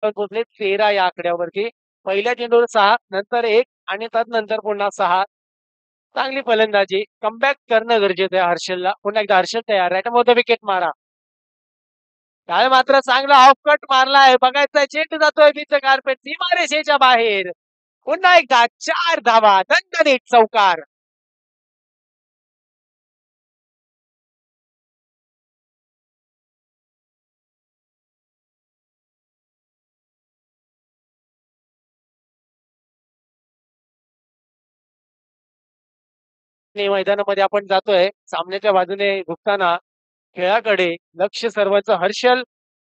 पोहोचले 13 या आकड्यावरती. पहिल्या चेंडूवर 6, नंतर 1 आणि तदनंतर पुन्हा 6. चांगली फलंदाजी. कमबॅक करणं गरजेचं आहे हर्षलला. पुन्हा एकदा हर्षल तयार. राईट मध्ये विकेट मारा. काय मात्र चांगला ऑफ कट मारलाय. बघायचं चेंडू जातोय बीच कार्पेट सीमारेषेच्या बाहेर. पुन्हा एकदा 4 धावा. दणदणीत चौकार. मैदानामध्ये आपण जातोय. सामन्याच्या बाजूने झुकताना खेळाकडे लक्ष सर्वांचं. हर्षल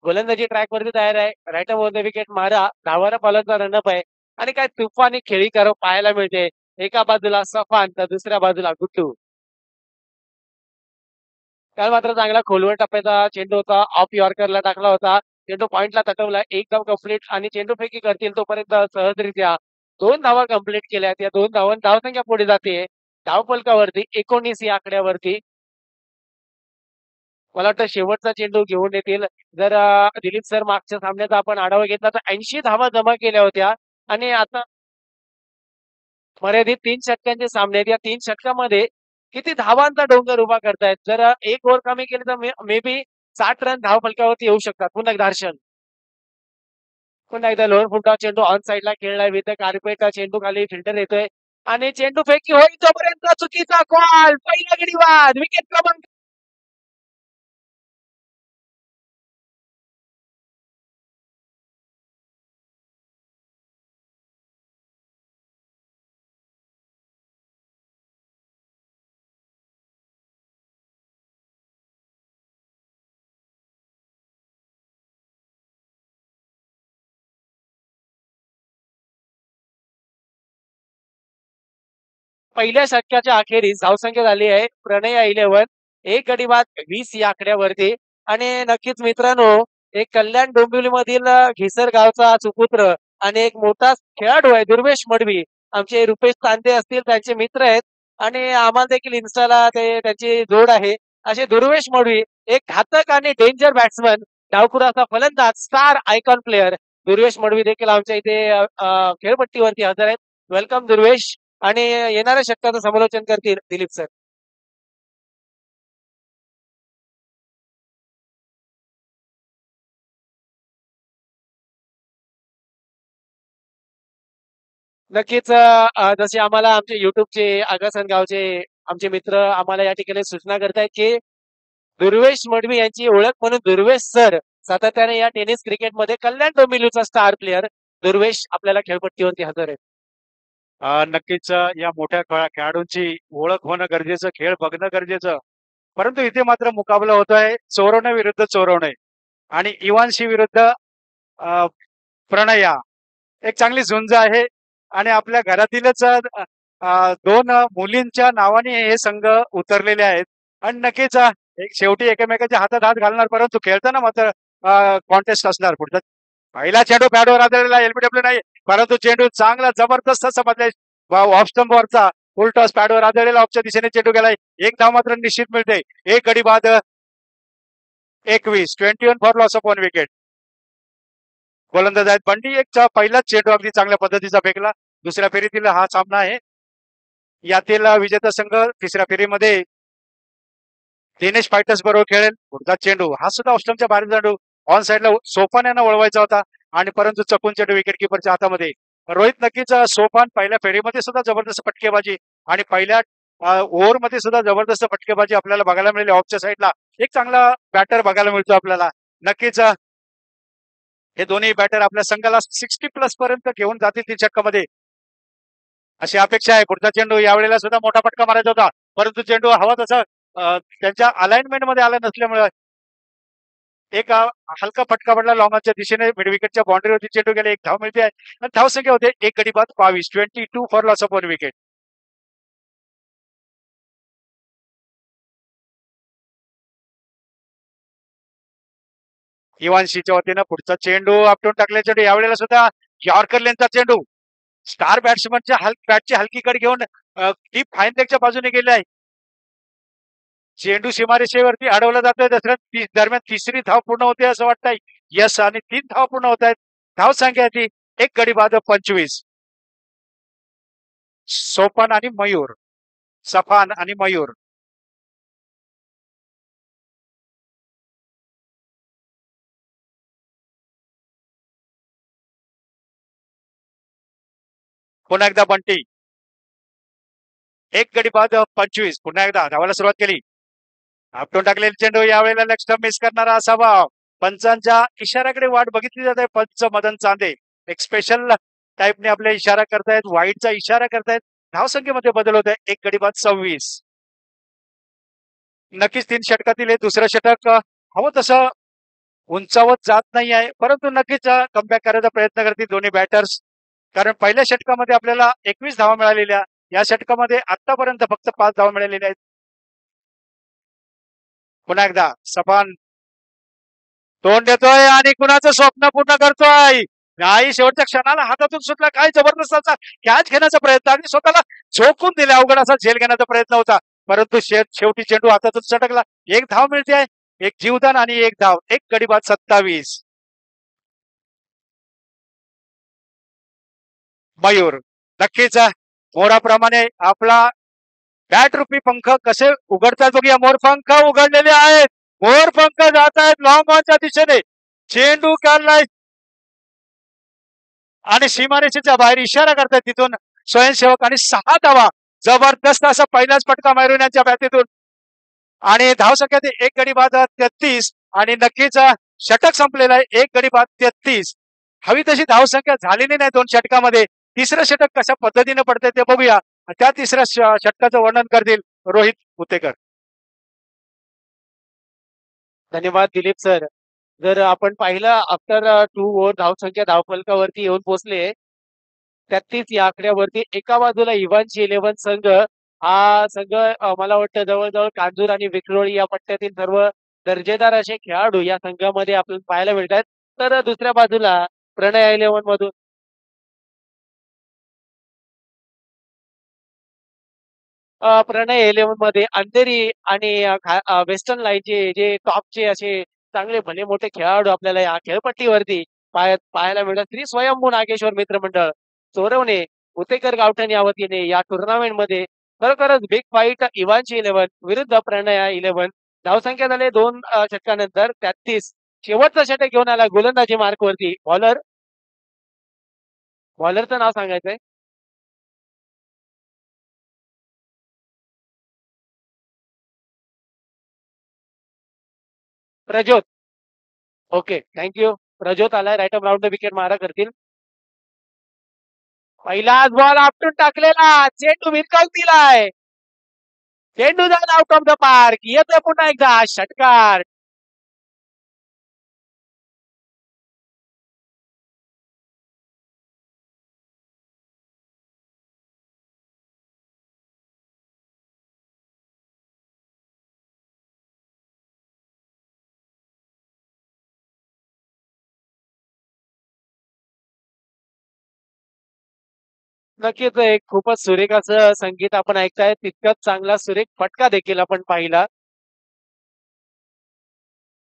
गोलंदाजी ट्रॅक वरती तयार आहे. राईट मध्ये विकेट मारा. धावारा पालनचा रनअप आहे. आणि काय तुफानी खेळी करो पाहायला मिळते. एका बाजूला सफान तर दुसऱ्या बाजूला गुड्डू. काल मात्र चांगला खोलवर टप्प्याचा चेंडू होता. ऑफ यॉर्करला टाकला होता. चेंडू पॉइंटला तटवला. एकदम कंप्लीट आणि चेंडू फेकी करतील तोपर्यंत सहजरित्या 2 धावा कंप्लीट केल्या. त्या 2 धावसंख्या पुढे जाते. धावफलकावरती 19 या आकड्यावरती. मला वाटतं शेवटचा चेंडू घेऊन येतील. जर दिलीप सर मागच्या सामन्याचा आपण आढावा घेतला तर 80 धावा जमा केल्या होत्या. आणि आता मर्यादित 3 षटकांचे सामने आहेत. या 3 षटकामध्ये किती धावांचा डोंगर उभा करतायत. जर एक ओव्हर कमी केली तर मे बी 60 रन धाव फलकावरती येऊ शकतात. पुन्हा एकदा हर्षल. पुन्हा एकदा लोअर फुलटॉस चेंडू ऑन साईडला खेळलाय. विथ कार्पेट चेंडू खाली फिल्टर येतोय. आणि चेंडू फेकी होईल तोपर्यंत चुकीचा कॉल. पहिला गडी बाद. विकेट क्रमांक पहिल्या षटकाच्या अखेरीस धावसंख्या झाली आहे प्रणय 11. एक गडी बाद 20 या आकड्यावरती. आणि नक्कीच मित्रांनो, एक कल्याण डोंबिवलीमधील घिसर गावचा सुपुत्र आणि एक मोठा खेळाडू आहे दुर्वेश मडवी. आमचे रुपेश तांदे असतील त्यांचे मित्र आहेत. आणि आम्हाला देखील इन्स्टाला ते त्यांची जोड आहे. असे दुर्वेश मडवी एक घातक आणि डेंजर बॅट्समन. डावखुराचा फलंदाज star icon player Durvesh Madvi देखील आमच्या इथे खेळपट्टीवरती हजर आहेत. वेलकम दुर्वेश. आणि येणाऱ्या षटकाचं समालोचन करतील दिलीप सर. नक्कीच जसे आम्हाला आमचे युट्यूबचे आगासन गावचे आमचे मित्र आम्हाला या ठिकाणी सूचना करतायत की दुर्वेश मडवी यांची ओळख म्हणून दुर्वेश सर सातत्याने या टेनिस क्रिकेटमध्ये कल्याण डोंबिवलीचा स्टार प्लेअर दुर्वेश आपल्याला खेळपट्टीवरती हजर आहेत. नक्कीच या मोठ्या खेळाडूंची ओळख होणं गरजेचं, खेळ बघणं गरजेचं. परंतु इथे मात्र मुकाबला होतोय चोरवणे विरुद्ध चोरवणे. आणि इवानशी विरुद्ध प्रणया. एक चांगली झुंज आहे. आणि आपल्या घरातीलच 2 मुलींच्या नावाने हे संघ उतरलेले आहेत. आणि नक्कीच एक शेवटी एकमेकाच्या हातात हात घालणार. परंतु खेळताना मात्र कॉन्टेस्ट असणार पुढचं. पहिला चेंडू पॅडवर आदळलेला एलबीडब्ल्यू नाही. परंतु चेंडू चांगला जबरदस्त समजलाय ऑफ स्टंपवरचा. फुल टॉस पॅडवर आदळलेला ऑफच्या दिशेने चेंडू गेलाय. एक धाव मात्र निश्चित मिळते. एक गडी बाद 21. 21 फॉर लॉस ऑफ 1 विकेट. गोलंदाज आहेत बंडी. एक पहिलाच चेंडू अगदी चांगल्या पद्धतीचा फेकला. दुसऱ्या फेरीतील हा सामना आहे. यातील विजेता संघ तिसऱ्या फेरीमध्ये दिनेश फायटर्स बरोबर खेळेल. पुढचा चेंडू हा सुद्धा ऑस्ट्रमच्या बाहेर चेंडू ऑन साईडला सोपान यांना वळवायचा होता. आणि परंतु चकून चेंडू विकेट किपरच्या हातामध्ये. रोहित नक्कीच सोपान पहिल्या फेरीमध्ये सुद्धा जबरदस्त फटकेबाजी आणि पहिल्या ओव्हरमध्ये सुद्धा जबरदस्त फटकेबाजी आपल्याला बघायला मिळेल. ऑफच्या साईडला एक चांगला बॅटर बघायला मिळतो आपल्याला. नक्कीच हे दोन्ही बॅटर आपल्या संघाला 60+ पर्यंत घेऊन जातील 3 षटकामध्ये अशी अपेक्षा आहे. पुढचा चेंडू यावेळेला सुद्धा मोठा फटका मारायचा होता. परंतु चेंडू हवा तसा त्यांच्या अलाइनमेंट मध्ये आला नसल्यामुळे एक हलका फटका पडला लॉंगच्या दिशेने. मिड विकेटच्या बाउंड्रीवरती चेंडू गेले. एक धाव मिळते आहे. आणि धाव संख्या होते एक गडी बाद 22. 22 फॉर लॉस ऑफ 1 विकेट. इवानशीच्या वतीनं पुढचा चेंडू आपटून टाकले. चेंडू यावेळेला सुद्धा यॉर्कर लेनचा चेंडू स्टार बॅट्समनच्या बॅटची हलकी कड घेऊन ती फाईन लेगच्या बाजूने गेले आहे. चेंडू सीमारेषेवरती अडवला जातोय. दरम्यान तिसरी धाव पूर्ण होते असं वाटतंय. यस आणि 3 धाव पूर्ण होत आहेत. धावसंख्या ती एक गडी बाद 25. सोपान आणि मयूर, सफान आणि मयूर. पुन्हा एकदा बंटी, एक गडी बाद 25. पुन्हा एकदा धावायला सुरुवात केली. आपटून टाकलेले चेंडू यावेळेला लक्ष मिस करणारा असावा. पंचांच्या इशाऱ्याकडे वाट बघितली जाते. पंच मदन चांदे एक स्पेशल टाईपने आपले इशारा करतायत, वाईटचा इशारा करतायत. धावसंख्येमध्ये बदल होत आहे. एक गडी बाद 26. नक्कीच 3 षटकातील हे दुसरं षटक हवं तसं उंचावत जात नाही आहे, परंतु नक्कीच कमबॅक करायचा प्रयत्न करतील दोन्ही बॅटर्स. कारण पहिल्या षटकामध्ये आपल्याला 21 धावा मिळालेल्या, या षटकामध्ये आतापर्यंत फक्त 5 धावा मिळालेल्या आहेत. पुन्हा एकदा सपान तोंड देतोय आणि कुणाचं स्वप्न पूर्ण करतोय. नाही, शेवटच्या क्षणाला हातातून सुटला. काय जबरदस्त असा कॅच घेण्याचा प्रयत्न आणि स्वतःला झोकून दिले. अवघड असा झेल घेण्याचा प्रयत्न होता, परंतु शेवटी चेंडू हातातून सटकला. एक धाव मिळते आहे, एक जीवदान आणि एक धाव. एक गडी बाद 27. मयूर नक्कीच मोराप्रमाणे आपला बॅट रुपी पंख कसे उघडतात बघूया. मोरपंख उघडलेले आहेत. मोरपंख जात आहेत लॉंग ऑनच्या दिशेने. चेंडू काढलाय आणि सीमारेषेच्या बाहेर इशारा करतायत तिथून स्वयंसेवक आणि 6 धावा. जबरदस्त असा पहिलाच फटका मैरून यांच्या बॅटीतून आणि धावसंख्या ते एक गडी बाद 33 आणि नक्कीच षटक संपलेलं आहे. एक गडी बाद 33. हवी तशी धावसंख्या झालेली नाही 2 षटकामध्ये. तिसरं षटक कशा पद्धतीने पडतंय ते बघूया. त्या तिसऱ्या षटकाचं वर्णन करतील रोहित उतेकर. धन्यवाद दिलीप सर. जर आपण पाहिलं आफ्टर 2 ओव्हर धावसंख्या धावफलकावरती येऊन पोहोचले 33 या आकड्यावरती. एका बाजूला इव्हानची 11 संघ, हा संघ मला वाटतं जवळजवळ कांजूर आणि विक्रोळी या पट्ट्यातील सर्व दर्जेदार असे खेळाडू या संघामध्ये आपल्याला पाहायला मिळतात. तर दुसऱ्या बाजूला प्रणय 11 मधून प्रणय 11 मध्ये अंधेरी आणि वेस्टर्न लाईनचे जे टॉपचे असे चांगले भले मोठे खेळाडू आपल्याला या खेळपट्टीवरती पाहायला मिळतात. श्री स्वयंभू नागेश्वर मित्रमंडळ चोरवणे उतेकर गावठण या वतीने या टुर्नामेंट मध्ये खरोखरच बिग फाईट. इव्हानची 11 विरुद्ध प्रणय 11. धावसंख्या झाले 2 षटकानंतर 33. शेवटचा षटक घेऊन आला गोलंदाजी मार्क वरती. बॉलरचं नाव सांगायचंय. प्रज्योत. Okay, thank you. प्रज्योत आलाय. Right off round the wicket मारा करतील. पहिलाच बॉल आपटून टाकलेला. चेंडू विरकावतीलाय. चेंडू झाला आउट ऑफ द पार्क. येतोय पुन्हा एकदा षटकार. नक्कीच एक खूपच सुरेख असं संगीत आपण ऐकताय. तितकंच चांगला सुरेख फटका देखील आपण पाहिला.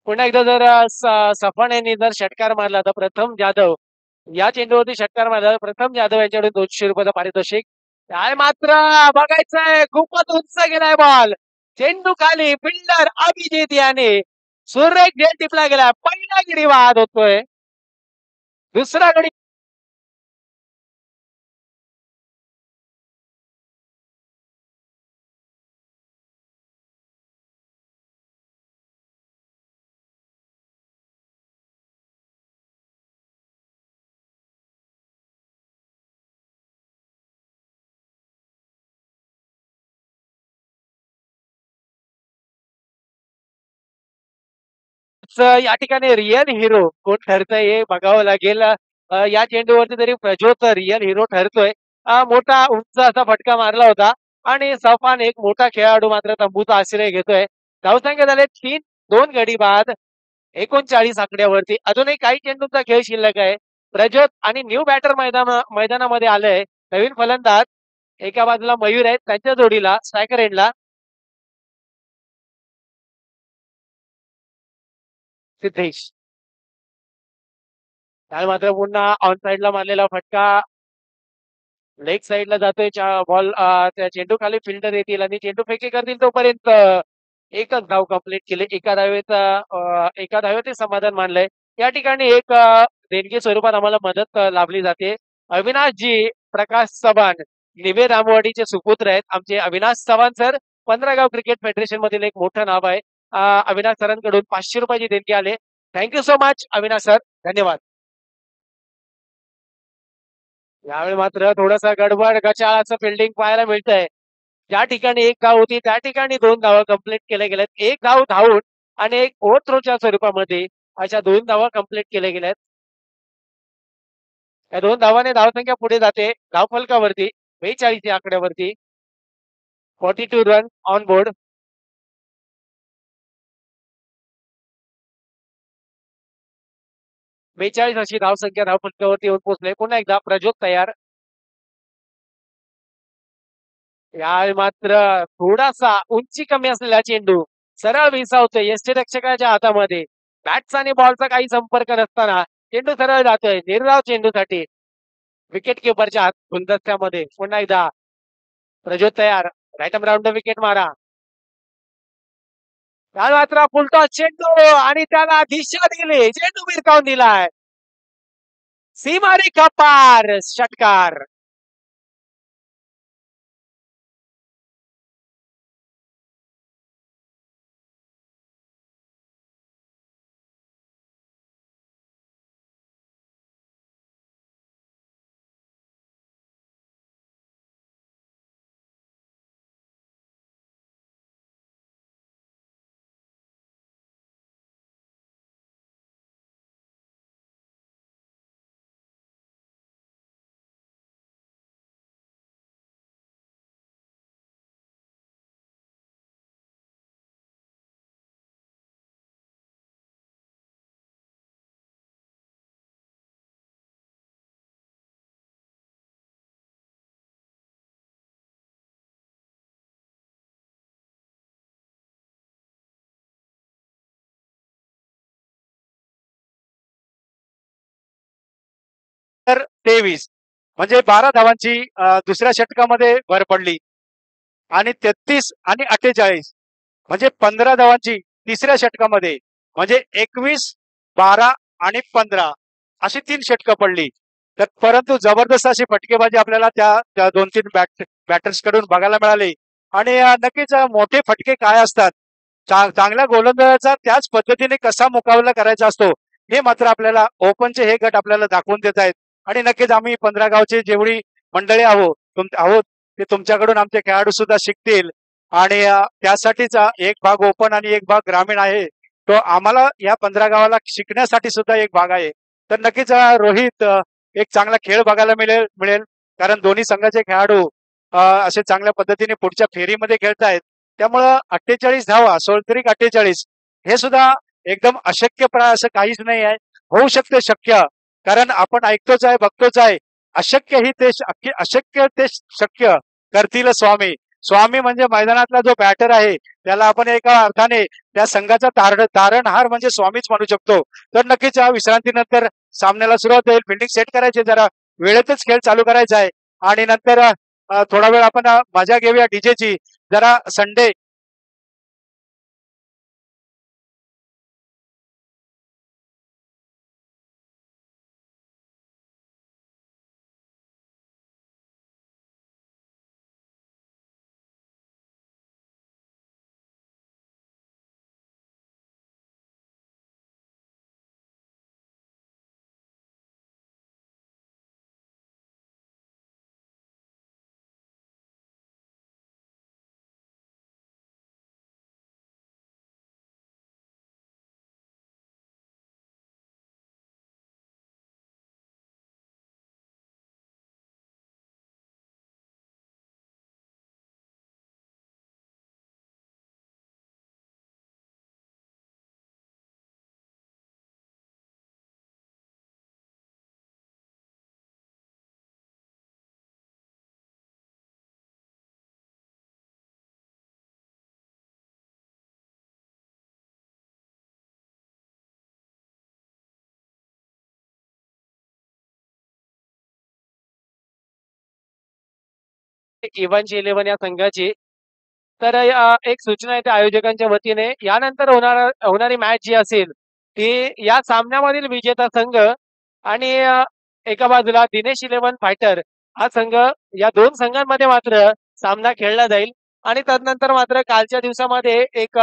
पुन्हा एकदा जर सफान यांनी जर षटकार मारला तर प्रथम जाधव या चेंडूवरती षटकार मारला तर प्रथम जाधव यांच्याकडे 200 रुपयाचं पारितोषिक. काय मात्र बघायचंय. खूपच उंच गेलाय बॉल. चेंडू खाली. फिल्डर अभिजित याने सुरेख झेल टिपला गेला. पहिला गडी बाद होतोय. दुसरा गडी या ठिकाणी रिअल हिरो कोण ठरतंय हे बघावं लागेल. या चेंडूवरती तरी प्रज्योत रिअल हिरो ठरतोय. मोठा उंच असा फटका मारला होता आणि सफान एक मोठा खेळाडू मात्र तंबूचा आश्रय घेतोय. धावसंख्या झाले 3. 2 गडी बाद 39 आकड्यावरती. अजूनही काही चेंडूंचा खेळ शिल्लक आहे. प्रज्योत आणि न्यू बॅटर मैदानामध्ये आलंय. नवीन फलंदाज एका बाजूला मयूर आहेत, त्यांच्या जोडीला स्ट्रायकर एंडला सिद्धेश. त्याला मात्र पुन्हा ऑन साइडला मारलेला फटका लेग साइडला जातोय बॉल त्या चेंडू खाली फिल्डर येतील आणि चेंडू फेकी करतील तोपर्यंत एकच धाव कंप्लीट केली. एका धावेचे समाधान मानलंय. या ठिकाणी एक देणगी स्वरूपात आम्हाला मदत लाभली जाते. अविनाशजी प्रकाश चव्हाण निवे रामवाडीचे सुपुत्र आहेत आमचे अविनाश चव्हाण सर. 15 गाव क्रिकेट फेडरेशन मधील एक मोठं नाव आहे. अविनाश सरांकडून 500 रुपयाची देणगी आले. Thank you so much Avinash sir, धन्यवाद. यावेळी मात्र थोडासा गडबड गचाळाचं फिल्डिंग पाहायला मिळतंय. ज्या ठिकाणी एक धाव होती त्या ठिकाणी 2 धावा कंप्लीट केल्या गेल्यात. एक धाव धावून आणि एक ओव्हरथ्रोच्या स्वरूपामध्ये अशा 2 धावा कंप्लीट केल्या गेल्यात. या 2 धावाने धावसंख्या पुढे जाते धावफलकावरती 42 या आकड्यावरती. 42 रन ऑन बोर्ड. 42 अशी धावसंख्या धावफलकावरती येऊन पोहोचले. पुन्हा एकदा प्रज्योत तयार. यावेळी मात्र थोडासा उंची कमी असलेला चेंडू सरळ विसावतोय यष्टीरक्षकाच्या हातामध्ये. बॅटचा आणि बॉलचा काही संपर्क नसताना चेंडू सरळ जातोय निर्धाव चेंडूसाठी विकेट किपरच्या हात गुलदस्त्यामध्ये. पुन्हा एकदा प्रज्योत तयार. राईट राऊंड विकेट मारा. त्याला मात्र फुलटॉस चेंडू आणि त्याला दिशा दिली. चेंडू भिरकावून दिलाय सीमारेखा पार षटकार. तर 23 म्हणजे 12 धावांची दुसऱ्या षटकामध्ये भर पडली आणि 33 आणि 48 म्हणजे 15 धावांची तिसऱ्या षटकामध्ये म्हणजे 21, 12 आणि 15 अशी 3 षटकं पडली. तर परंतु जबरदस्त अशी फटकेबाजी आपल्याला त्या 2-3 बॅटर्स कडून बघायला मिळाली. आणि नक्कीच मोठे फटके काय असतात, चांगल्या गोलंदाजाचा त्याच पद्धतीने कसा मुकाबला करायचा असतो हे मात्र आपल्याला ओपनचे हे गट आपल्याला दाखवून देत आहेत. आणि नक्कीच आम्ही 15 गावचे जेवढी मंडळी आहोत ते तुमच्याकडून आमचे खेळाडू सुद्धा शिकतील. आणि त्यासाठीच एक भाग ओपन आणि एक भाग ग्रामीण आहे. तो आम्हाला या 15 गावाला शिकण्यासाठी सुद्धा एक भाग आहे. तर नक्कीच रोहित एक चांगला खेळ बघायला मिळेल कारण दोन्ही संघाचे खेळाडू असे चांगल्या पद्धतीने पुढच्या फेरीमध्ये खेळतायत. त्यामुळं 48 धावा सोळत्रिक 48 हे सुद्धा एकदम अशक्यप्राय असं काहीच नाही आहे. होऊ शकते शक्य, कारण आपण ऐकतोच आहे बघतोच आहे. अशक्य ते शक्य करतील स्वामी. स्वामी म्हणजे मैदानातला जो बॅटर आहे त्याला आपण एका अर्थाने त्या संघाचा तारणहार म्हणजे स्वामीच म्हणू शकतो. तर नक्कीच या विश्रांतीनंतर सामन्याला सुरुवात होईल. फिल्डिंग सेट करायची, जरा वेळेतच खेळ चालू करायचा आहे. आणि नंतर थोडा वेळ आपण मजा घेऊया डीजेची. जरा संडे इव्हान्स इलेव्हन या संघाची. तर एक सूचना आहे त्या आयोजकांच्या वतीने, यानंतर होणारी मॅच जी असेल ती या सामन्यामधील विजेता संघ आणि एका बाजूला दिनेश इलेव्हन फायटर हा संघ, या दोन संघांमध्ये मात्र सामना खेळला जाईल. आणि तदनंतर मात्र कालच्या दिवसामध्ये एक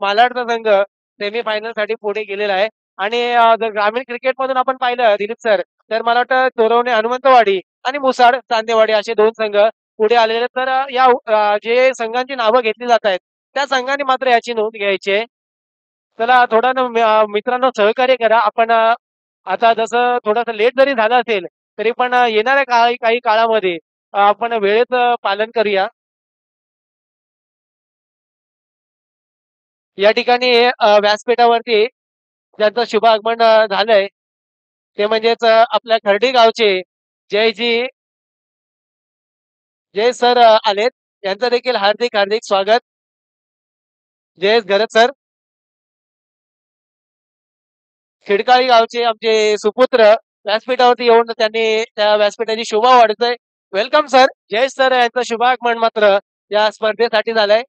मालाडचा संघ सेमीफायनल साठी पुढे गेलेला आहे. आणि जर ग्रामीण क्रिकेटमधून आपण पाहिलं दिलीप सर, तर मला वाटतं तोरवणे हनुमंतवाडी आणि मुसाड चांदेवाडी असे दोन संघ पुढे आलेले आहेत. तर जे संघांची नावं घेतली जात आहेत त्या संघांनी मात्र याची नोंद घ्यायची आहे. चला थोडा मित्रांनो सहकार्य करा. आपण आता जसं थोडंसं लेट जरी झालं असेल तरी पण येणाऱ्या काही काळामध्ये आपण वेळेचं पालन करूया. या ठिकाणी व्यासपीठावरती ज्यांचं शुभ आगमन झालंय ते म्हणजेच आपल्या खर्डी गावचे जयजी जय सर आलेत. यांचं देखील हार्दिक हार्दिक स्वागत. जयेश घरत सर. खिडकाळी गावचे आमचे सुपुत्र व्यासपीठावरती येऊन त्यांनी त्या व्यासपीठाची शोभा वाढतोय. Welcome sir. जयेश सर यांचं शुभागमन मात्र या स्पर्धेसाठी झालंय.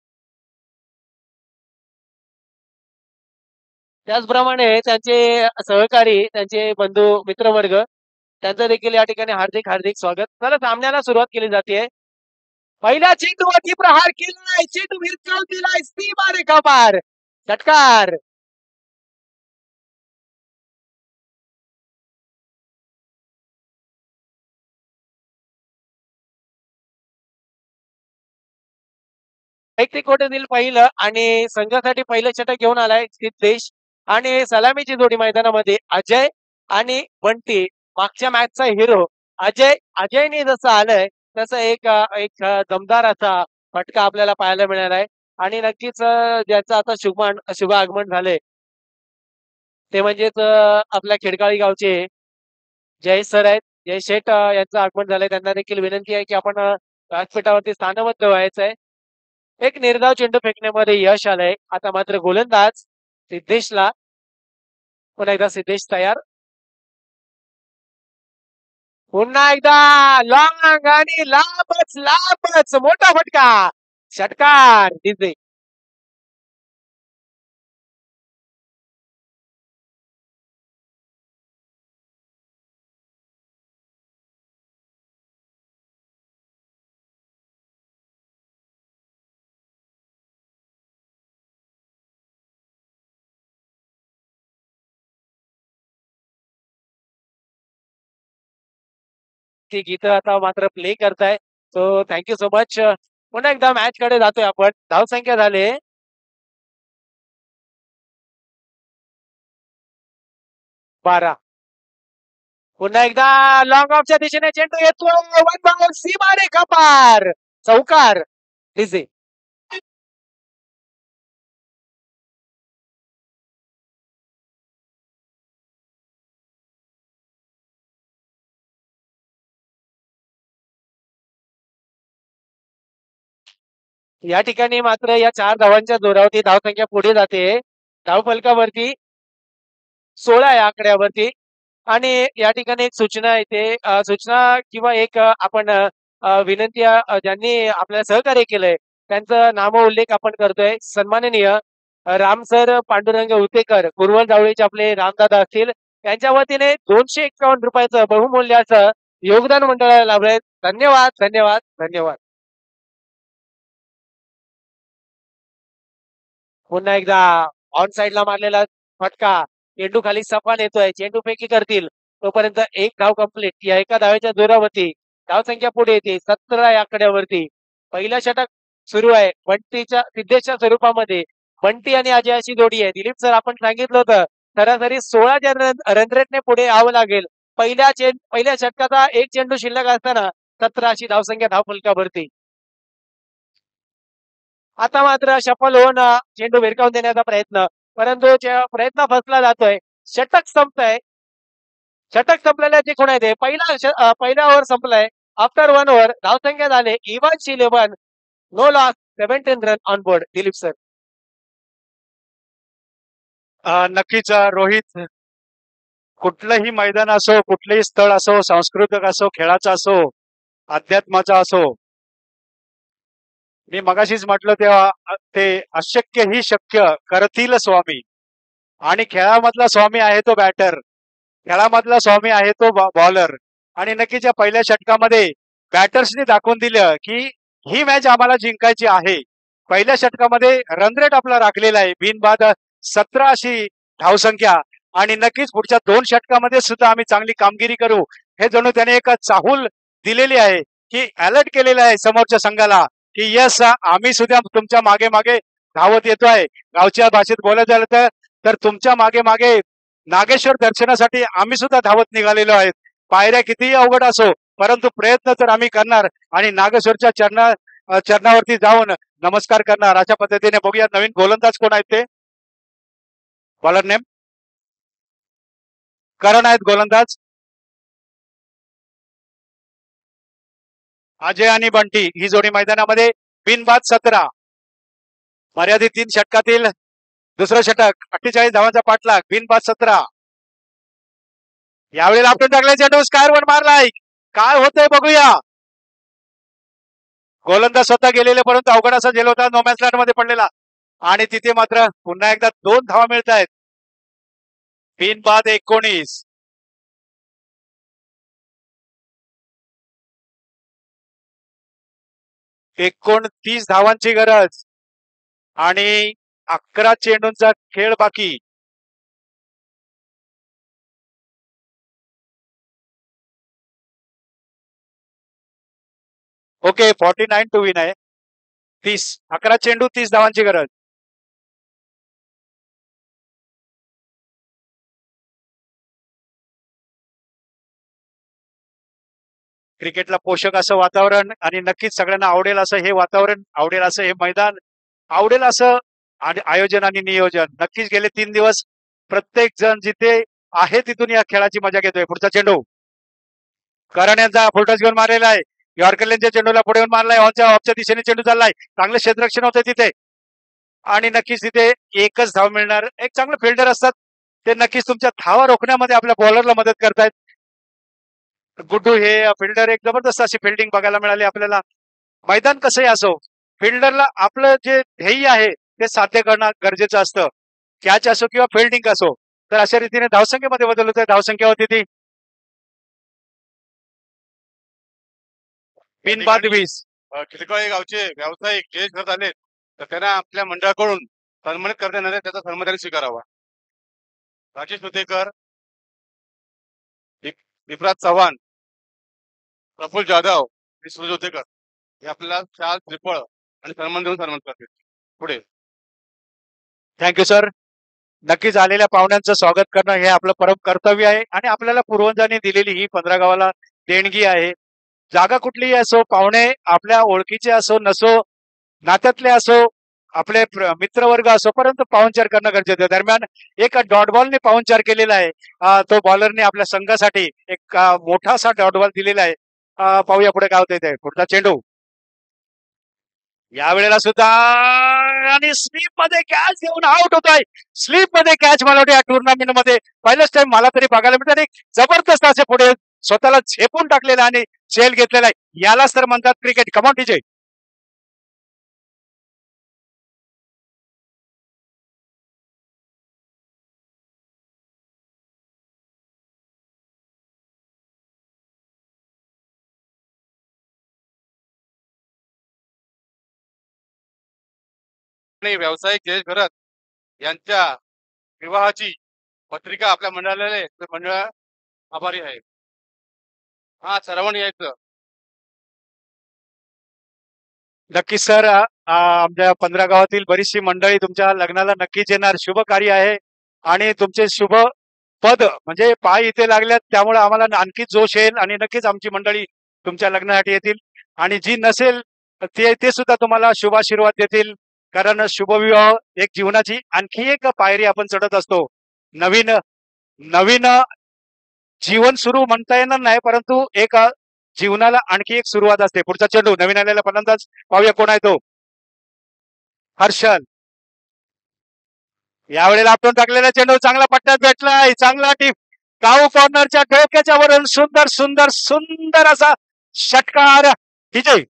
त्याचप्रमाणे त्यांचे सहकारी, त्यांचे बंधू मित्रवर्ग, त्यांचं देखील या ठिकाणी हार्दिक हार्दिक स्वागत. चला सामन्याला सुरुवात केली जाते. पहिल्या चेंडूवरती प्रहार केलाय, चेंडू भिरकावून दिलाय, सीमा रेखा पार, षटकार. वैयक्तिक कोट्यातील पहिलं आणि संघासाठी पहिलं षटक घेऊन आलाय सिद्धेश. आणि सलामीची जोडी मैदानामध्ये अजय आणि बंटी. मागच्या मॅचचा हिरो अजयने जसं आलंय तसं एक दमदार असा फटका आपल्याला पाहायला मिळाला आहे. आणि नक्कीच ज्याचं आता शुभ आगमन झालंय ते म्हणजेच आपल्या खिडकाळी गावचे जय सर आहेत. जय शेठ यांचं आगमन झालंय. त्यांना देखील विनंती आहे की आपण व्यासपीठावरती स्थानबद्ध व्हायचंय. एक निर्धाव चेंडू फेकण्यामध्ये यश आलंय. आता मात्र गोलंदाज सिद्धेशला. पुन्हा एकदा सिद्धेश तयार. पुन्हा एकदा लॉंग आणि लांबच मोठा फटका, षटकार. डीजे ती गीतं आता मात्र प्ले करताय. So thank you so much. पुन्हा एकदा मॅच कडे जातोय आपण. धावसंख्या झाले 12. पुन्हा एकदा लॉंग ऑफच्या दिशेने चेंडू येतो. वन बॉल, सीमा रेखा पार, चौकार. डीजे या ठिकाणी मात्र या 4 धावांच्या जोरावरती धावसंख्या पुढे जाते. धावफलकावरती 16 या आकड्यावरती. आणि या ठिकाणी एक सूचना येते, सूचना किंवा एक आपण विनंती, ज्यांनी आपल्याला सहकार्य केलंय त्यांचं नाम उल्लेख आपण करतोय. सन्माननीय रामसर पांडुरंग उतेकर, कुरवल जावळीचे आपले रामदादा असतील, त्यांच्या वतीने 251 रुपयाचं बहुमूल्याचं योगदान मंडळाला लाभलंय. धन्यवाद धन्यवाद धन्यवाद. पुन्हा एकदा ऑन साइडला मारलेला फटका, चेंडू खाली सपान येतोय. चेंडू फेकी करतील तोपर्यंत एक धाव कंप्लीट. या एका धावेच्या जोरावरती धावसंख्या पुढे येते 17 या आकड्यावरती. पहिलं षटक सुरू आहे बंटीच्या सिद्धेशच्या स्वरूपामध्ये. बंटी आणि अजय अशी जोडी आहे. दिलीप सर आपण सांगितलं होतं सरासरी 16 रन रेटने पुढे यावं लागेल. पहिल्या षटकाचा एक चेंडू शिल्लक असताना 17 अशी धावसंख्या धावफलकावरती. आता मात्र सफल होऊन चेंडू भिरकावून देण्याचा प्रयत्न, परंतु प्रयत्न फसला जातोय. षटक संपतंय. षटक संपलेल्या जे कोण आहे ते पहिला ओव्हर संपलाय. आफ्टर 1 ओव्हर धावसंख्या झाले Evans 11, no loss, 17 run on board. Dilip sir. नक्कीच रोहित, कुठलंही मैदान असो, कुठलंही स्थळ असो, सांस्कृतिक असो, खेळाचा असो, अध्यात्माचा असो, मी मगाशीच म्हटलं तेव्हा ते अशक्य ही शक्य करतील स्वामी. आणि खेळामधला स्वामी आहे तो बॅटर, खेळामधला स्वामी आहे तो बॉलर. आणि नक्कीच या पहिल्या षटकामध्ये बॅटर्सनी दाखवून दिलं की ही मॅच आम्हाला जिंकायची आहे. पहिल्या षटकामध्ये रन रेट आपला राखलेला आहे, बिनबाद 17 अशी धावसंख्या. आणि नक्कीच पुढच्या 2 षटकामध्ये सुद्धा आम्ही चांगली कामगिरी करू, हे जणू त्याने एक चाहूल दिलेली आहे, की अलर्ट केलेला आहे समोरच्या संघाला, की यस आम्ही सुद्धा तुमच्या मागे मागे धावत येतोय. गावच्या भाषेत बोलायचं झालं तर तुमच्या मागे मागे नागेश्वर दर्शनासाठी आम्ही सुद्धा धावत निघालेलो आहेत. पायऱ्या कितीही अवघड असो, परंतु प्रयत्न तर आम्ही करणार आणि नागेश्वरच्या चरणावरती जाऊन नमस्कार करणार. अशा पद्धतीने बघूया नवीन गोलंदाज कोण आहेत ते. बॉलर नेम करण आहेत गोलंदाज. अजय आणि बंटी ही जोडी मैदानामध्ये. बिनबाद 17. मर्यादित 3 षटकातील दुसरं षटक. 48 धावांचा पाठलाग. बिनबाद 17. यावेळेला आपण टाकले चेंडू स्कायरवर मारलाय. काय होतंय बघूया. गोलंदाज स्वतः गेलेले, परंतु अवघड असा झेल होता, नो मॅच लँड मध्ये पडलेला. आणि तिथे मात्र पुन्हा एकदा 2 धावा मिळत आहेत. बिनबाद 19. 29 धावांची गरज आणि 11 चेंडूंचा खेळ बाकी. ओके 49 टू विन आहे. 11 चेंडू 30 धावांची गरज. क्रिकेटला पोषक असं वातावरण आणि नक्कीच सगळ्यांना आवडेल असं हे वातावरण, आवडेल असं हे मैदान, आवडेल असं आयोजन आणि नियोजन. नक्कीच गेले 3 दिवस प्रत्येक जण जिथे आहे तिथून या खेळाची मजा घेतोय. पुढचा चेंडू करण यांचा फुलटॉस घेऊन मारलेला आहे. यॉर्करच्या चेंडूला पुढे येऊन मारलाय. ऑफच्या दिशेने चेंडू चाललाय. चांगलं क्षेत्ररक्षण होतं तिथे आणि नक्कीच तिथे एकच धाव मिळणार. एक चांगलं फिल्डर असतात ते नक्कीच तुमच्या धावा रोखण्यामध्ये आपल्या बॉलरला मदत करतायत. गुड्डू हे फिल्डर एक जबरदस्त अशी फिल्डिंग बघायला मिळाली आपल्याला. मैदान कसंही असो, फिल्डरला आपलं जे ध्येय आहे ते साध्य करणं गरजेचं असतं. कॅच असो किंवा फिल्डिंग असो. तर अशा रीतीने धावसंख्येमध्ये बदल होतोय. धावसंख्या होती ती बिनबाद 20. खिलकाळे गावचे व्यावसायिक जयेश करत आले तर त्यांना आपल्या मंडळाकडून सन्मानित करण्यात येणार आहे. त्याचा सन्मान त्यांनी स्वीकारावा. राजेश सुतेकर, विप्राज चव्हाण, प्रफुल्ल जाधव, विश्वजित जोतेकर हे आपल्याला शाल त्रिफळ आणि सन्मान देऊन सन्मान करतील. पुढे थँक्यू सर. नक्कीच आलेल्या पाहुण्यांचं स्वागत करणं हे आपलं परम कर्तव्य आहे आणि आपल्याला पूर्वजांनी दिलेली ही 15 गावाला देणगी आहे. जागा कुठलीही असो, पाहुणे आपल्या ओळखीचे असो नसो, नात्यातले असो, आपले मित्रवर्ग असो, परंतु पाहुणचार करणं गरजेचं आहे. दरम्यान एक डॉट बॉलने पाहुणचार केलेला आहे. तो बॉलरने आपल्या संघासाठी एक मोठासा डॉट बॉल दिलेला आहे. पाहूया पुढे काय होतंय ते. पुढचा चेंडू यावेळेला सुद्धा आणि स्लीप मध्ये कॅच घेऊन आउट होत आहे. स्लीप मध्ये कॅच मला वाटतं या टुर्नामेंट मध्ये पहिलाच टाइम मला तरी बघायला मिळतात. एक जबरदस्त असे पुढे स्वतःला झेपून टाकलेला आणि झेल घेतलेला आहे. यालाच तर म्हणतात क्रिकेट. Come on TJ. आणि व्यावसायिक जयेश घरत यांच्या विवाहाची पत्रिका आपल्या मंडळाला आहे. तर मंडळ आभारी आहे. हा श्रवण यायचं. नक्कीच सर. आमच्या 15 गावातील बरीचशी मंडळी तुमच्या लग्नाला नक्कीच येणार. शुभ कार्य आहे आणि तुमचे शुभ पद म्हणजे पाय इथे लागल्यात, त्यामुळे आम्हाला आणखी जोश येईल आणि नक्कीच आमची मंडळी तुमच्या लग्नासाठी येतील. आणि जी नसेल ते सुद्धा तुम्हाला शुभाशीर्वाद देतील. कारण शुभविवाह एक जीवनाची आणखी एक पायरी आपण चढत असतो. नवीन नवीन जीवन सुरू म्हणता येणार नाही, परंतु एक जीवनाला आणखी एक सुरुवात असते. पुढचा चेंडू नवीन आलेला फलंदाज. पाहूया कोण आहे तो. हर्षल. यावेळेला आपण टाकलेला चेंडू चांगला पट्ट्यात भेटलाय. चांगला टीप काऊ कॉर्नरच्या डोक्याच्या वरून सुंदर सुंदर सुंदर असा षटकार. विजय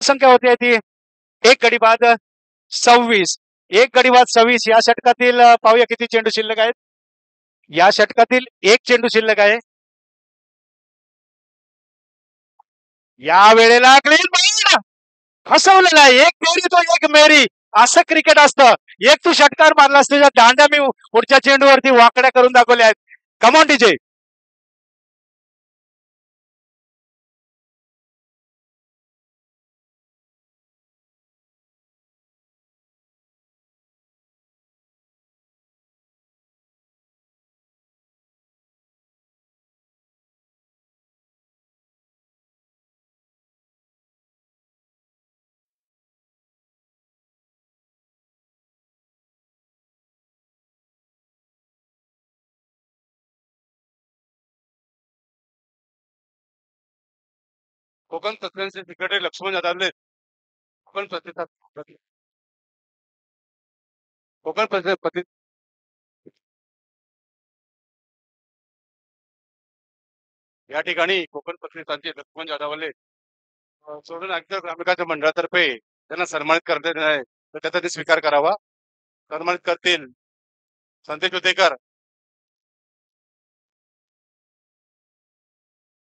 संख्या होती ती एक गडी बाद 26. एक गडी बाद 26. या षटकातील पाहूया किती चेंडू शिल्लक आहेत. या षटकातील एक चेंडू शिल्लक आहे. या वेळेला क्लीन बॉल फसवलेला आहे. एक मेरी तो एक मेरी असं क्रिकेट असतं. एक तू षटकार मारला असतो, दांड्या मी पुढच्या चेंडूवरती वाकड्या करून दाखवल्या आहेत. Come on DJ. कोकण तज्ञांचे सेक्रेटरी लक्ष्मण जाधवले कोकण प्रतिसाद कोकण प्रति या ठिकाणी कोकण प्रतिनिधींचे लक्ष्मण जाधवले सोडून अगदी ग्रामविकास मंडळातर्फे त्यांना सन्मानित करण्यात येणार आहे, तर त्याचा ते स्वीकार करावा. सन्मानित करतील संदेश उतेकर,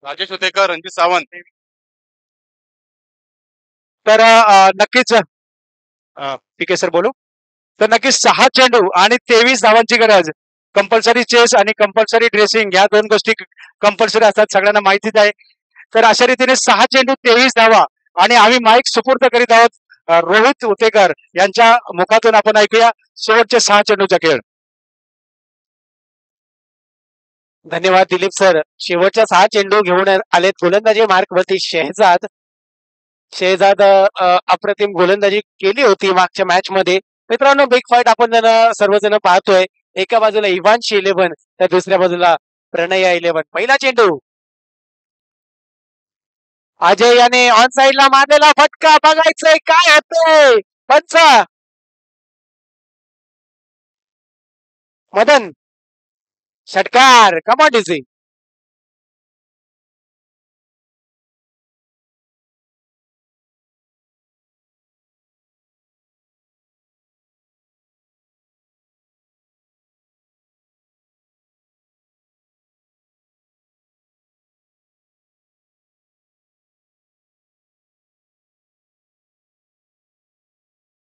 राजेश उतेकर, रणजित सावंत. तर नक्कीच ठीक आहे सर, बोलू. तर नक्कीच 6 चेंडू आणि 23 धावांची गरज. कंपल्सरी चेस आणि कंपल्सरी ड्रेसिंग या दोन गोष्टी कंपल्सरी असतात, सगळ्यांना माहितीच आहे. तर अशा रीतीने 6 चेंडू 23 धावा आणि आम्ही माईक सुपूर्द करीत आहोत रोहित उतेकर यांच्या मुखातून. आपण ऐकूया शेवटचे 6 चेंडूचा खेळ. धन्यवाद दिलीप सर. शेवटच्या 6 चेंडू घेऊन आलेत गोलंदाजी मार्कवरती शेहजाद. शेहजाद अप्रतिम गोलंदाजी केली होती मागच्या मॅच मध्ये. मित्रांनो, बिग फाईट आपण सर्वजण पाहतोय. एका बाजूला इव्हानशी 11 तर दुसऱ्या बाजूला प्रणया 11. पहिला चेंडू अजय याने ऑन साइडला मारलेला फटका. बघायचंय काय होतंय. पंच मदन षटकार. Come on DC.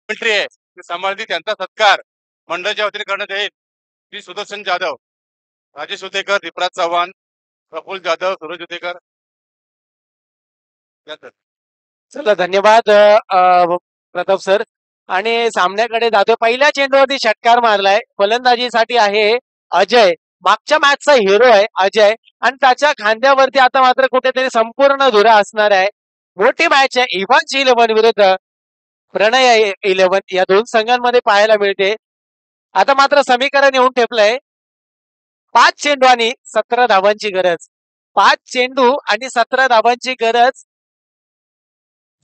मिलिटरी आहे ते सांभाळती, त्यांचा सत्कार मंडळाच्या वतीने करण्यात येईल. श्री सुदर्शन जाधव, राजेश उतेकर, दीपराज चव्हाण, प्रफुल्ल जाधव, सूरज उतेकर. चला धन्यवाद प्रताप सर. आणि सामन्याकडे जातोय. पहिल्या चेंडूवरती षटकार मारलाय. फलंदाजीसाठी आहे अजय. मागच्या मॅचचा हिरो आहे अजय आणि त्याच्या खांद्यावरती आता मात्र कुठेतरी संपूर्ण धुरा असणार आहे. मोठी मॅच आहे. इव्हान 11 विरुद्ध प्रणय 11 या दोन संघांमध्ये पाहायला मिळते. आता मात्र समीकरण येऊन ठेपलंय. 5 चेंडू आणि 17 धावांची गरज. 5 चेंडू आणि 17 धावांची गरज.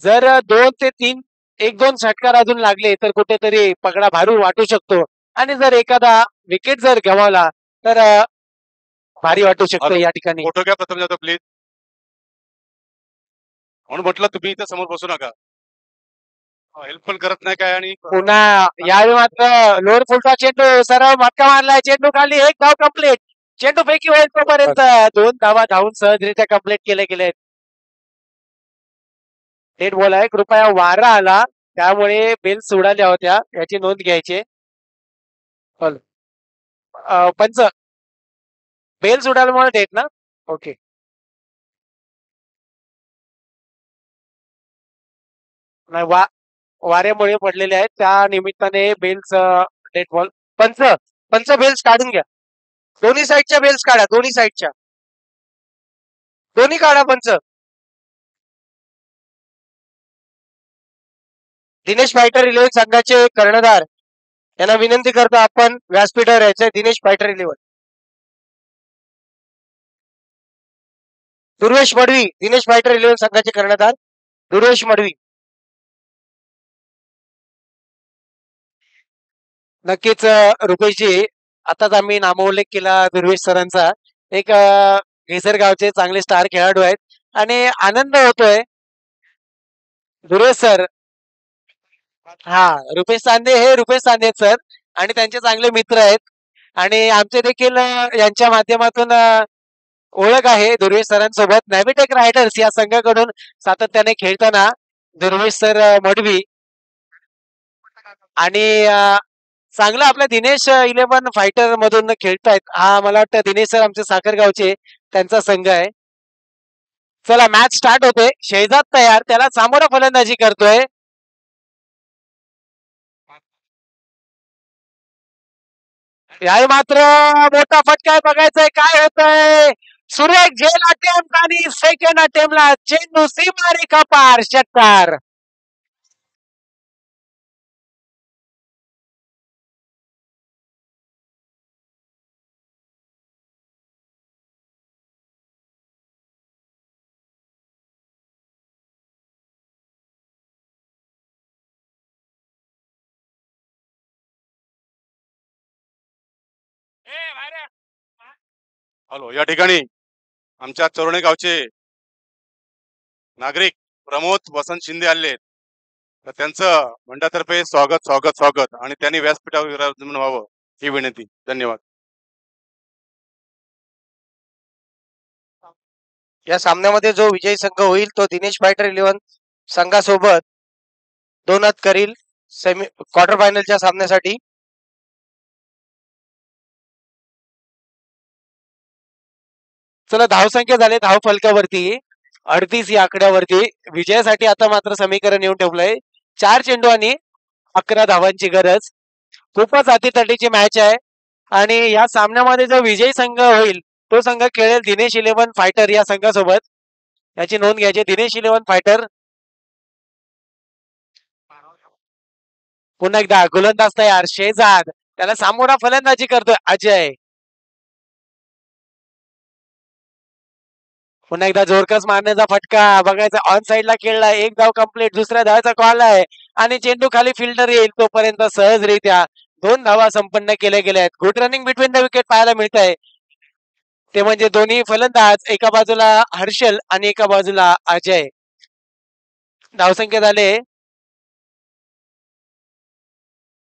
जर 2 ते 3 1-2 षटकार अजून लागले तर कुठेतरी पगडा भारू वाटू शकतो. आणि जर एखादा विकेट जर गमावला तर भारी वाटू शकतो या ठिकाणी. फोटो घ्या प्रथम जाधव प्लीज. म्हणून म्हटलं तुम्ही इथं समोर बसू नका, हेल्प पण करत नाही काय. आणि पुन्हा यावेळी मात्र लोअर फुलचा चेंडू सरळ मटका मारलाय. चेंडू खाली. एक धाव कंप्लीट. चेंडू पैकी होईल तोपर्यंत 2 धावा धावून सहजरित्या कंप्लीट केले गेलेत. डेड बॉल आहे. कृपया वारा आला त्यामुळे बेल्स उडाल्या होत्या याची नोंद घ्यायची. पंच बेल्स उडाल्यामुळे डेट ना. ओके. नाही वाऱ्यामुळे पडलेले आहेत त्या निमित्ताने बेल्स डेड बॉल. पंच पंच बेल्स काढून घ्या. दोन्ही साईडच्या बेल्स काढा. दोन्ही साईडच्या दोन्ही काढा पंच. दिनेश फायटर 11 संघाचे कर्णधार यांना विनंती करतो आपण व्यासपीठावर यायचंय. दिनेश फायटर 11. दुर्वेश मडवी. दिनेश फायटर 11 संघाचे कर्णधार दुर्वेश मडवी. नक्कीच रुपेशजी, आताच आम्ही नामोल्लेख केला दुर्वेश सरांचा. एक घेसरगावचे चांगले स्टार खेळाडू आहेत आणि आनंद होतोय दुर्वेश सर. हा, रुपेश चांदे सर आणि त्यांचे चांगले मित्र आहेत. आणि आमचे देखील यांच्या माध्यमातून ओळख आहे दुर्वेश सरांसोबत. नॅव्हिटेक रायडर्स या संघाकडून सातत्याने खेळताना दुर्वेश सर मडवी आणि चांगलं आपल्या दिनेश 11 फायटर मधून खेळतायत. हा मला वाटतं दिनेश सर आमचे साखरगावचे, त्यांचा संघ आहे. चला मॅच स्टार्ट होते. शेजाद तयार, त्याला सामोरा फलंदाजी करतोय. यावेळी मात्र मोठा फटका आहे, बघायचंय काय होतंय. सुरेख झेल अटेम्प्ट आणि सेकंड अटेम्प्टला चेंडू सीमारेखा पार, षटकार. हॅलो, या ठिकाणी आमच्या चोरणे गावचे नागरिक प्रमोद वसंत शिंदे आले आहेत. तर त्यांचं मंडळातर्फे स्वागत स्वागत स्वागत आणि त्यांनी व्यासपीठावर विराजमान व्हावं ही विनंती. धन्यवाद. या सामन्यामध्ये जो विजयी संघ होईल तो दिनेश फायटर 11 संघासोबत दोन हात करील क्वार्टर फायनलच्या सामन्यासाठी. चला धावसंख्या झाले धाव फलकावरती 38 या आकड्यावरती. विजयासाठी आता मात्र समीकरण येऊन ठेवलंय. 4 चेंडू आणि 11 धावांची गरज. खूपच अतितटीची मॅच आहे आणि या सामन्यामध्ये जो विजयी संघ होईल तो संघ खेळेल दिनेश 11 फायटर या संघासोबत. याची नोंद घ्यायची. दिनेश 11 फायटर. पुन्हा एकदा गोलंदाज तयार शेजाद, त्याला सामोरा फलंदाजी करतोय अजय. पुन्हा एकदा जोरकस मारण्याचा फटका, बघायचा ऑन साइडला खेळला. एक धाव कंप्लीट, दुसऱ्या धावाचा कॉल आहे आणि चेंडू खाली फिल्डर येईल तोपर्यंत सहजरित्या 2 धावा संपन्न केल्या गेल्या आहेत. Good running between the wicket पाहायला मिळत आहे. ते म्हणजे दोन्ही फलंदाज, एका बाजूला हर्षल आणि एका बाजूला अजय. धावसंख्या झाले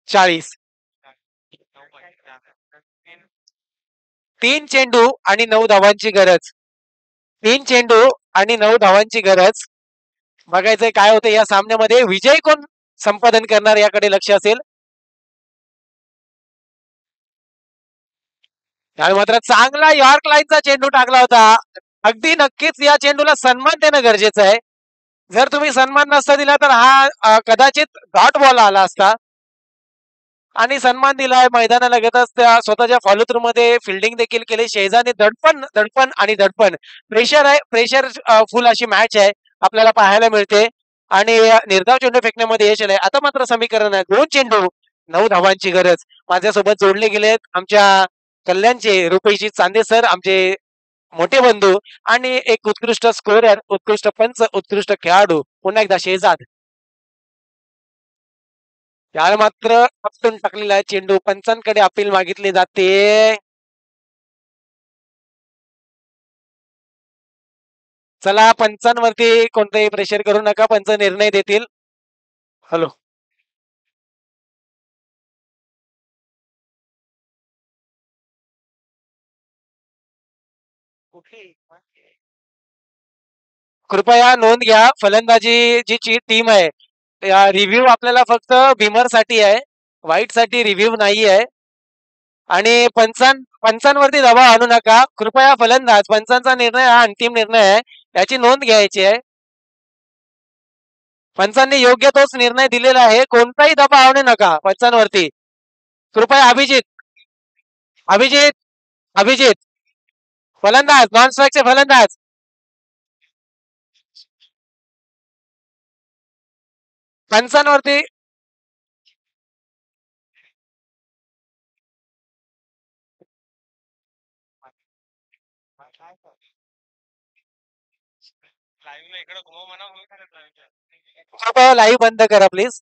40. 3 चेंडू आणि 9 धावांची गरज. 3 चेंडू आणि 9 धावांची गरज. बघायचंय काय होतं या सामन्यामध्ये. विजय कोण संपादन करणार याकडे लक्ष असेल. आणि मात्र चांगला यॉर्क लाईनचा चेंडू टाकला होता. अगदी नक्कीच या चेंडूला सन्मान देणं गरजेचं आहे. जर तुम्ही सन्मान नसता दिला तर हा कदाचित डॉट बॉल आला असता. आणि सन्मान दिलाय मैदानालगतच त्या स्वतःच्या फॉलो थ्रू मध्ये फिल्डिंग देखील केली. शेजाने दडपण दडपण आणि दडपण. प्रेशर आहे, प्रेशर फुल अशी मॅच आहे आपल्याला पाहायला मिळते आणि निर्धाव चेंडू फेकण्यामध्ये यश आलंय. आता मात्र समीकरण आहे 2 चेंडू 9 धावांची गरज. माझ्यासोबत जोडले गेलेत आमच्या कल्याणचे रुपेशजी चांदे सर, आमचे मोठे बंधू आणि एक उत्कृष्ट स्कोरर, उत्कृष्ट पंच, उत्कृष्ट खेळाडू पुन्हा एकदा शेजाद. याला मात्र आपटून टाकलेला आहे चेंडू. पंचांकडे अपील मागितली जाते. चला पंचांवरती कोणतंही प्रेशर करू नका, पंच निर्णय देतील. हॅलो, कृपया नोंद घ्या. फलंदाजी जी टीम आहे रिव्ह्यू आपल्याला फक्त बिमर साठी आहे, व्हाईट साठी रिव्ह्यू नाही आहे. आणि पंचांवरती दबाव आणू नका कृपया. फलंदाज पंचांचा निर्णय हा अंतिम निर्णय आहे, याची नोंद घ्यायची आहे. पंचांनी योग्य तोच निर्णय दिलेला आहे. कोणताही दबाव आणू नका पंचांवरती कृपया. अभिजित अभिजित अभिजित फलंदाज, नॉन स्ट्राईकचे फलंदाज. पंचांवरती कृपया लाईव्ह बंद करा प्लीज.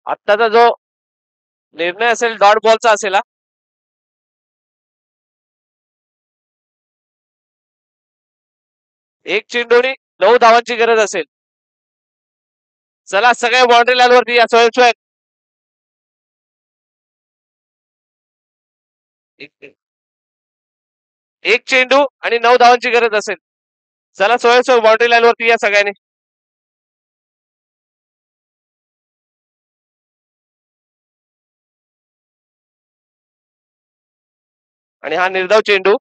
आत्ताचा जो निर्णय असेल डॉट बॉलचा असेल हा. एक चेंडूने 9 धावांची गरज असेल. चला सगळ्या बाउंड्री लाईन वरती या स्वयंस्वयं. एक चेंडू आणि 9 धावांची गरज असेल. चला स्वयंस्वयं बाउंड्री लाईन वरती या सगळ्यांनी. आणि हा निर्धाव चेंडू